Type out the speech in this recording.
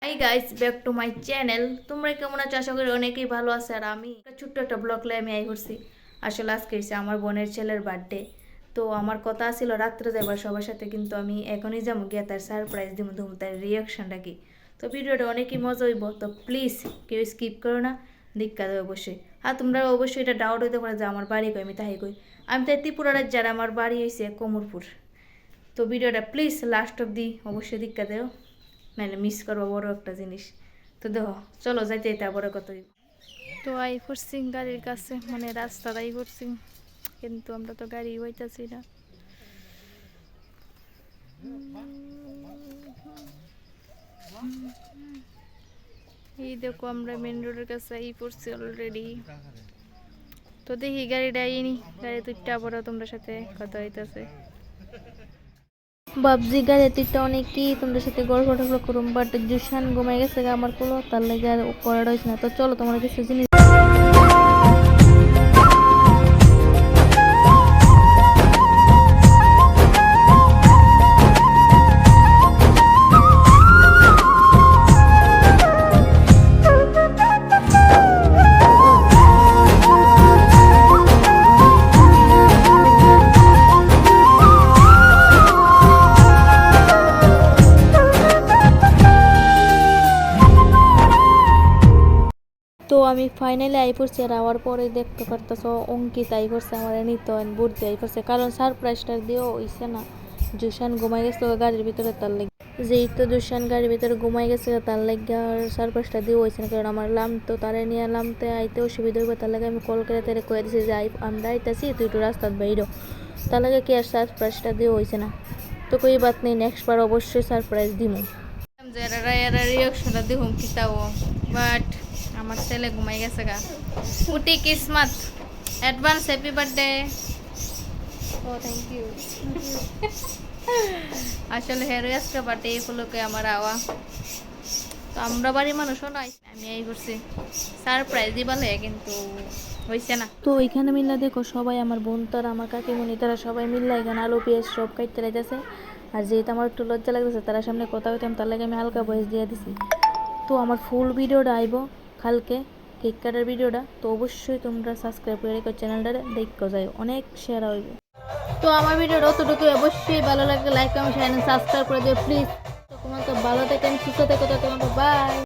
Hi guys, back to my channel. তোমরা কেমন আছো? আশা করি অনেকেই ভালো আছে। আর আমি ছোট্ট একটা ব্লগ লাই আমি আই করছি। আসলে আজকে হচ্ছে আমার বোনের ছেলের বার্থডে। তো আমার কথা ছিল রাত্রে যাবার সবার সাথে, কিন্তু আমি এখনই যাবো গিয়ে তার সারপ্রাইজ দিব, তার রিয়াকশনটা কি। তো ভিডিওটা অনেকই মজা হইব, তো প্লিজ কেউ স্কিপ করো না, দীক্ষা দেবে অবশ্যই। আর তোমরা অবশ্যই এটা ডাউট হইতে পারে যে আমার বাড়ি কই, আমি তাই কই আমি তাই ত্রিপুরার যারা, আমার বাড়ি হয়েছে কোমরপুর। তো ভিডিওটা প্লিজ লাস্ট অব্দি অবশ্যই দীক্ষা দেও, নাহলে মিস করবো বড় একটা জিনিস। তো দেখো, চলো যাইতে যেতে বড় কত। তো আই পড়ছি গাড়ির কাছে, মানে রাস্তায় আই পড়ছি, কিন্তু আমরা তো গাড়ি হইতাছি না। এই দেখো আমরা মেন রোডের কাছে আই পড়ছি অলরেডি। তো দেখি গাড়িটা আইনি, গাড়ি তুইটা বড় তোমরা সাথে কথা হইতাছে। বাবজি গাড়ি তুইটা অনেকই তোমাদের সাথে গল্প টল্প করুম, বাট জুসান ঘুমাই গেছে আমার কোলো, তার লেগে আর করা রয়েছে না। তো চলো তোমার কিছু জিনিস। তো আমি ফাইনালি আই পড়ছি, আর আওয়ার পরে দেখতে পারতেছো অঙ্কিত আই পড়ছে, আমার নিতন বুঝতে আই পড়ছে, কারণ সারপ্রাইজটা দিয়েও হইছে না। জুসান ঘুমাই গেছিল গাড়ির ভিতরে, তার লেগে যেই তো জুসান গাড়ির ভিতরে ঘুমাই গেছে, তার লেগে আর সারপ্রাইজটা দিয়েও হয়েছে না। কারণ আমার লাম তো তারে নিয়ে নামতে আইতে অসুবিধা হইবে, তার লাগে আমি কল করে তারে কয়ে দিছি যে আমরা আইতাছি, তুই একটু রাস্তার বাইরো। তার লাগে কি আর সারপ্রাইজটা দিয়েও হয়েছে না। তো কই বাত নেই, নেক্সট বার অবশ্যই সারপ্রাইজ দিমু। রিয়াকশনটা দিহুম কিতাও, বাট আমার ছেলে ঘুমাই গেছে গা। উটি কিসমত, অ্যাডভান্স হ্যাপি বার্থডে। ও থ্যাংক ইউ। আসলে হেরো আজকে বার্থডে উপলক্ষে আমার আওয়া। তো আমরা বাড়ির মানুষও নয়, আমি এই করছি সারপ্রাইজ দিবালে, কিন্তু হইছে না। তো ওইখানে মিল্লা দেখো সবাই, আমার বোন তারা, আমার কাকিমণি তারা সবাই মিল্লা এখানে আলু পেঁয়াজ সব কাটতে লাইতেছে। আর যেহেতু আমার একটু লজ্জা লাগতেছে তার সামনে কথা হইতাম, তার লাগে আমি হালকা ভয়েস দিয়ে দিছি। তো আমার ফুল ভিডিওটা আইব কালকে, কেক কাটার ভিডিওটা। তো অবশ্যই তোমরা সাবস্ক্রাইব করে রেখো চ্যানেলটা, দেখো যাই অনেক শেয়ার হইব। তো আমার ভিডিওটা অতটুকু, অবশ্যই ভালো লাগলে লাইক কমেন্ট শেয়ার সাবস্ক্রাইব করে দিও প্লিজ। তো তোমার তো ভালো থাকেন, সুস্থ থেকো, তো তোমাকে বাই।